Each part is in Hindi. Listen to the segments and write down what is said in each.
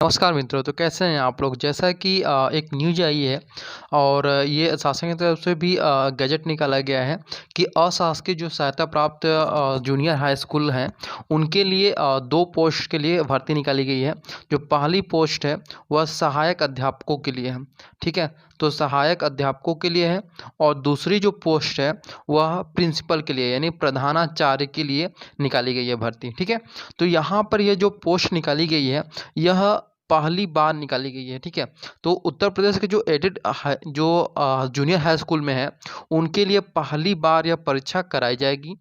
नमस्कार मित्रों, तो कैसे हैं आप लोग? जैसा कि एक न्यूज़ आई है और ये शासन की तरफ से भी गज़ट निकाला गया है कि अशासकीय जो सहायता प्राप्त जूनियर हाई स्कूल हैं, उनके लिए 2 पोस्ट के लिए भर्ती निकाली गई है। जो पहली पोस्ट है, वह सहायक अध्यापकों के लिए है, ठीक है? तो सहायक अध्यापकों के लिए है और दूसरी जो पोस्ट है, वह प्रिंसिपल के लिए यानी प्रधानाचार्य के लिए निकाली गई है भर्ती, ठीक है? तो यहाँ पर ये जो पोस्ट निकाली गई है, यह पहली बार निकाली गई है, ठीक है? तो उत्तर प्रदेश के जो एडेड जो जूनियर हाई स्कूल में है, उनके लिए पहली बार यह परीक्षा कराई जाएगी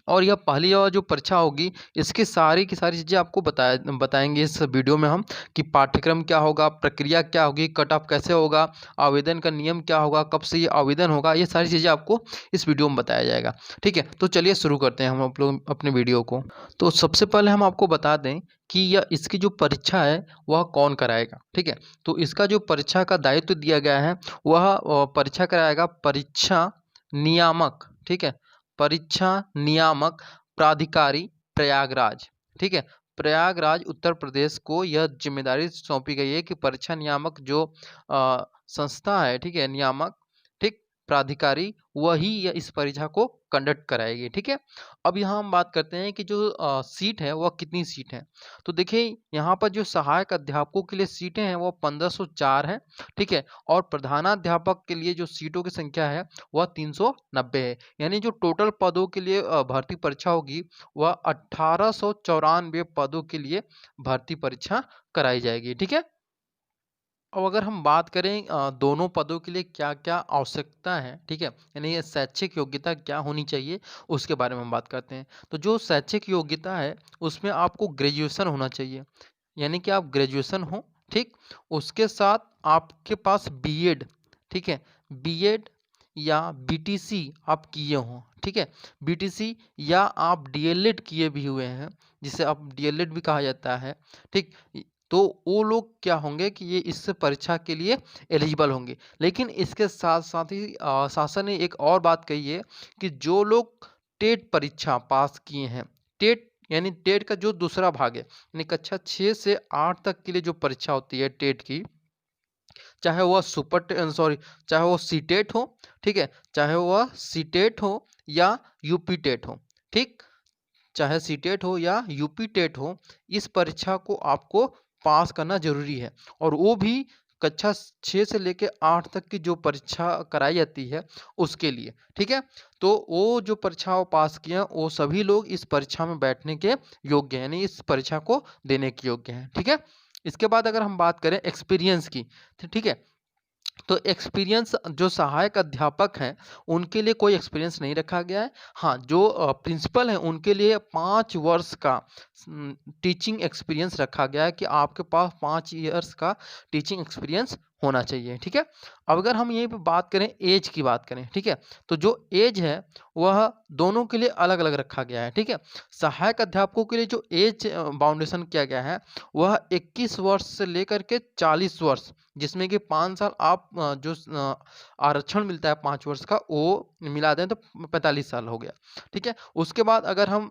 और यह पहली और जो परीक्षा होगी, इसकी सारी की सारी चीज़ें आपको बताएँगे इस वीडियो में हम कि पाठ्यक्रम क्या होगा, प्रक्रिया क्या होगी, कट ऑफ कैसे होगा, आवेदन का नियम क्या होगा, कब से ये आवेदन होगा, ये सारी चीज़ें आपको इस वीडियो में बताया जाएगा, ठीक है? तो चलिए शुरू करते हैं हम आप लोग अपने वीडियो को। तो सबसे पहले हम आपको बता दें कि यह इसकी जो परीक्षा है, वह कौन कराएगा, ठीक है? तो इसका जो परीक्षा का दायित्व दिया गया है, वह परीक्षा कराएगा परीक्षा नियामक, ठीक है? परीक्षा नियामक प्राधिकारी प्रयागराज, ठीक है? प्रयागराज उत्तर प्रदेश को यह जिम्मेदारी सौंपी गई है कि परीक्षा नियामक जो संस्था है, ठीक है? नियामक, ठीक? प्राधिकारी वही इस परीक्षा को कंडक्ट कराएगी, ठीक है? अब यहाँ हम बात करते हैं कि जो सीट है वह कितनी सीट है। तो देखिए यहाँ पर जो सहायक अध्यापकों के लिए सीटें हैं वो 1504 है, ठीक है? और प्रधानाध्यापक के लिए जो सीटों की संख्या है वह 390 है। यानी जो टोटल पदों के लिए भर्ती परीक्षा होगी वह 1894 पदों के लिए भर्ती परीक्षा कराई जाएगी, ठीक है? अब अगर हम बात करें दोनों पदों के लिए क्या-क्या आवश्यकता है, ठीक है? यानी ये शैक्षिक योग्यता क्या होनी चाहिए, उसके बारे में हम बात करते हैं। तो जो शैक्षिक योग्यता है, उसमें आपको ग्रेजुएशन होना चाहिए, यानी कि आप ग्रेजुएशन हो, ठीक? उसके साथ आपके पास बीएड, ठीक है? बीएड या बीटीसी आप किए हों, ठीक है? बीटीसी या आप डीएलएड किए भी हुए हैं, जिसे अब डीएलएड भी कहा जाता है, ठीक? तो वो लोग क्या होंगे कि ये इस परीक्षा के लिए एलिजिबल होंगे। लेकिन इसके साथ-साथ ही शासन ने एक और बात कही है कि जो लोग टेट परीक्षा पास किए हैं, टेट यानी टेट का जो दूसरा भाग है, यानी कक्षा 6 से 8 तक के लिए जो परीक्षा होती है टेट की, चाहे वह चाहे वो सीटेट हो, ठीक है? चाहे वह सीटेट हो या यूपी टेट हो, ठीक? चाहे सीटेट हो या यूपी टेट हो, इस परीक्षा को आपको पास करना ज़रूरी है और वो भी कक्षा 6 से लेके 8 तक की जो परीक्षा कराई जाती है, उसके लिए, ठीक है? तो वो जो परीक्षा वो पास किए हैं, वो सभी लोग इस परीक्षा में बैठने के योग्य हैं, यानी इस परीक्षा को देने के योग्य हैं, ठीक है? इसके बाद अगर हम बात करें एक्सपीरियंस की, तो ठीक है? तो एक्सपीरियंस जो सहायक अध्यापक हैं, उनके लिए कोई एक्सपीरियंस नहीं रखा गया है। हाँ, जो प्रिंसिपल हैं, उनके लिए 5 वर्ष का टीचिंग एक्सपीरियंस रखा गया है कि आपके पास 5 इयर्स का टीचिंग एक्सपीरियंस होना चाहिए, ठीक है? अब अगर हम यहीं पे बात करें ऐज की बात करें, ठीक है? तो जो ऐज है, वह दोनों के लिए अलग-अलग रखा गया है, ठीक है? सहायक अध्यापकों के लिए जो ऐज बाउंडेशन किया गया है, वह 21 वर्ष से लेकर के 40 वर्ष जिसमें कि 5 साल आप आरक्षण मिलता है 5 वर्ष का वो मिला दें तो 45 साल हो गया, ठीक है? उसके बाद अगर हम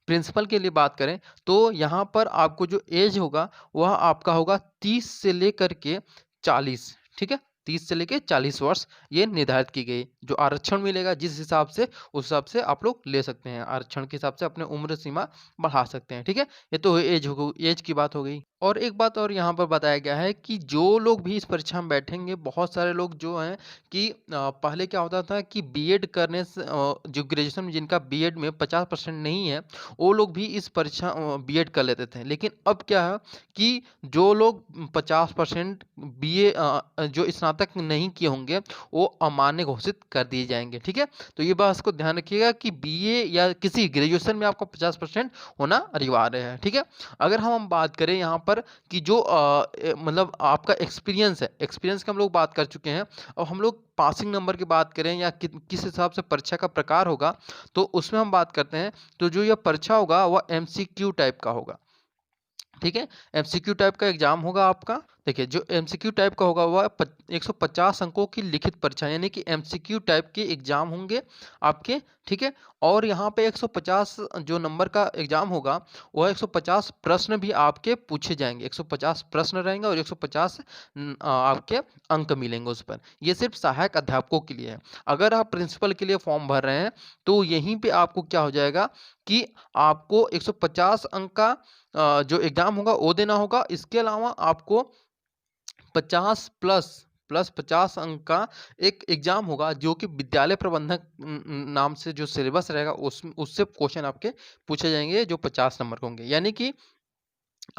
प्रिंसिपल के लिए बात करें तो यहाँ पर आपको जो ऐज होगा वह आपका होगा 30 से लेकर के 40, ठीक है? 30 से लेके 40 वर्ष ये निर्धारित की गई। जो आरक्षण मिलेगा जिस हिसाब से उस हिसाब से आप लोग ले सकते हैं। आरक्षण के हिसाब से अपने उम्र सीमा बढ़ा सकते हैं, ठीक है? ये तो ऐज की बात हो गई। और एक बात और यहाँ पर बताया गया है कि जो लोग भी इस परीक्षा में बैठेंगे, बहुत सारे लोग जो हैं कि पहले क्या होता था कि बीएड करने से जो ग्रेजुएशन में जिनका बीएड में 50% नहीं है, वो लोग भी इस परीक्षा बीएड कर लेते थे। लेकिन अब क्या है कि जो लोग 50% बीए जो स्नातक नहीं किए होंगे, वो अमान्य घोषित कर दिए जाएँगे, ठीक है? तो ये बात को ध्यान रखिएगा कि बीए या किसी ग्रेजुएशन में आपका 50% होना अनिवार्य है, ठीक है? अगर हम बात करें यहाँ पर कि जो मतलब आपका एक्सपीरियंस है, एक्सपीरियंस की हम लोग बात कर चुके हैं। अब हम लोग पासिंग नंबर की बात करें या किस हिसाब से परीक्षा का प्रकार होगा, तो उसमें हम बात करते हैं, तो जो यह परीक्षा होगा वह एमसीक्यू टाइप का होगा। ठीक है? एमसीक्यू टाइप का एग्ज़ाम होगा आपका, देखिए, जो एमसीक्यू टाइप का होगा वह 150 अंकों की लिखित परीक्षा, यानी कि एमसीक्यू टाइप के एग्जाम होंगे आपके, ठीक है। और यहाँ पे 150 जो नंबर का एग्जाम होगा, वह 150 प्रश्न भी आपके पूछे जाएंगे। 150 प्रश्न रहेंगे और 150 आपके अंक मिलेंगे उस पर। ये सिर्फ सहायक अध्यापकों के लिए है। अगर आप प्रिंसिपल के लिए फॉर्म भर रहे हैं तो यहीं पे आपको क्या हो जाएगा कि आपको 150 अंक का जो एग्जाम होगा वो देना होगा। इसके अलावा आपको 50 प्लस प्लस 50 अंक का एक एग्जाम होगा, जो कि विद्यालय प्रबंधक नाम से जो सिलेबस रहेगा उससे क्वेश्चन आपके पूछे जाएंगे, जो 50 नंबर के होंगे। यानी कि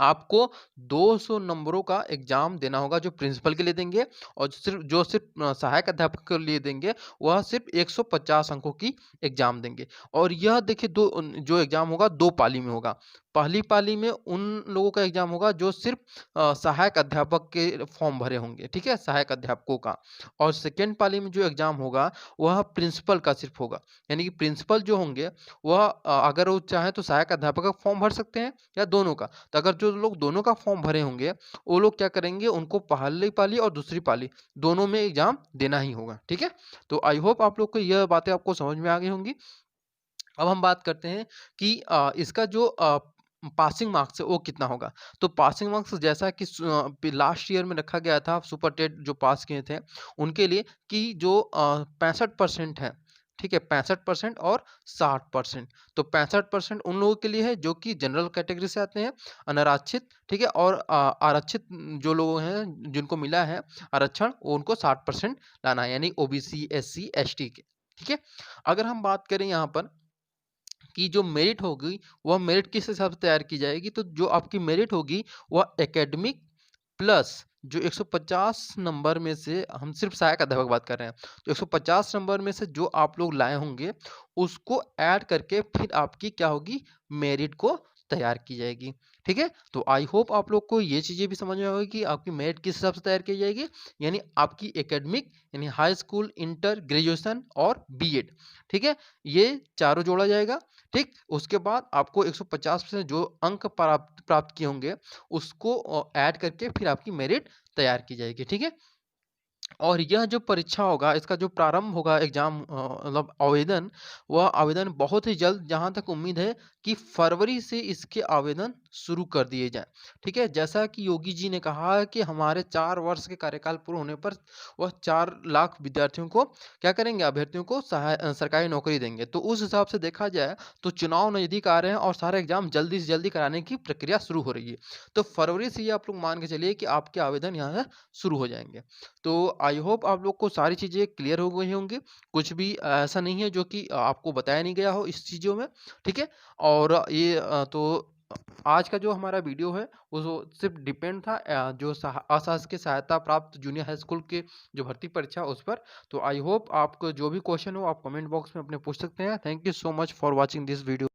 आपको 200 नंबरों का एग्जाम देना होगा, जो प्रिंसिपल के लिए देंगे, और जो सिर्फ सहायक अध्यापक के लिए देंगे, वह सिर्फ 150 अंकों की एग्जाम देंगे। और यह देखिए जो एग्जाम होगा 2 पाली में होगा। पहली पाली में उन लोगों का एग्जाम होगा जो सिर्फ सहायक अध्यापक के फॉर्म भरे होंगे, ठीक है, सहायक अध्यापकों का। और सेकेंड पाली में जो एग्जाम होगा वह प्रिंसिपल का सिर्फ होगा। यानी कि प्रिंसिपल जो होंगे वह अगर वो चाहे तो सहायक अध्यापक का फॉर्म भर सकते हैं या दोनों का। तो अगर जो लोग दोनों का फॉर्म भरे होंगे, वो लोग क्या करेंगे, उनको पहली पाली और दूसरी पाली दोनों में एग्जाम देना ही होगा, ठीक है। तो आई होप आप लोग को यह बातें आपको समझ में आ गई होंगी। अब हम बात करते हैं कि इसका जो पासिंग मार्क्स है वो कितना होगा। तो पासिंग मार्क्स जैसा कि लास्ट ईयर में रखा गया था, सुपर टेट जो पास किए थे उनके लिए, कि जो 65% है, ठीक है, 65% और 60%। तो 65% उन लोगों के लिए है जो कि जनरल कैटेगरी से आते हैं, अनारक्षित, ठीक है, और आरक्षित जो लोग हैं जिनको मिला है आरक्षण, वो उनको 60% लाना है, यानी ओबीसी, एससी, एसटी के, ठीक है। अगर हम बात करें यहाँ पर कि जो मेरिट होगी, वह मेरिट किस हिसाब से तैयार की जाएगी, तो जो आपकी मेरिट होगी वह एकेडमिक प्लस जो 150 नंबर में से, हम सिर्फ सहायक अध्यापक की बात कर रहे हैं, तो 150 नंबर में से जो आप लोग लाए होंगे उसको ऐड करके फिर आपकी क्या होगी, मेरिट को तैयार की जाएगी, ठीक है। तो आई होप आप लोग को ये चीजें भी समझ में होगी कि आपकी मेरिट किस हिसाब से तैयार की जाएगी, यानी आपकी एकेडमिक, यानी हाई स्कूल, इंटर, ग्रेजुएशन और बीएड, ठीक है, ये चारों जोड़ा जाएगा, ठीक। उसके बाद आपको 150% जो अंक प्राप्त प्राप्त किए होंगे उसको ऐड करके फिर आपकी मेरिट तैयार की जाएगी, ठीक है। और यह जो परीक्षा होगा, इसका जो प्रारंभ होगा एग्जाम, मतलब आवेदन, वह आवेदन बहुत ही जल्द, जहां तक उम्मीद है कि फरवरी से इसके आवेदन शुरू कर दिए जाएं, ठीक है। जैसा कि योगी जी ने कहा है कि हमारे 4 वर्ष के कार्यकाल पूर्ण होने पर वह 4 लाख विद्यार्थियों को क्या करेंगे, अभ्यर्थियों को सरकारी नौकरी देंगे। तो उस हिसाब से देखा जाए तो चुनाव नजदीक आ रहे हैं और सारे एग्जाम जल्दी से जल्दी कराने की प्रक्रिया शुरू हो रही है। तो फरवरी से ये आप लोग मान के चलिए कि आपके आवेदन यहाँ से शुरू हो जाएंगे। तो आई होप आप लोग को सारी चीज़ें क्लियर हो गई होंगी। कुछ भी ऐसा नहीं है जो कि आपको बताया नहीं गया हो इस चीज़ों में, ठीक है? और ये तो आज का जो हमारा वीडियो है वो सिर्फ डिपेंड था जो अशासकीय सहायता प्राप्त जूनियर हाई स्कूल के जो भर्ती परीक्षा उस पर। तो आई होप आपको जो भी क्वेश्चन हो आप कमेंट बॉक्स में अपने पूछ सकते हैं। Thank you so much for watching this video.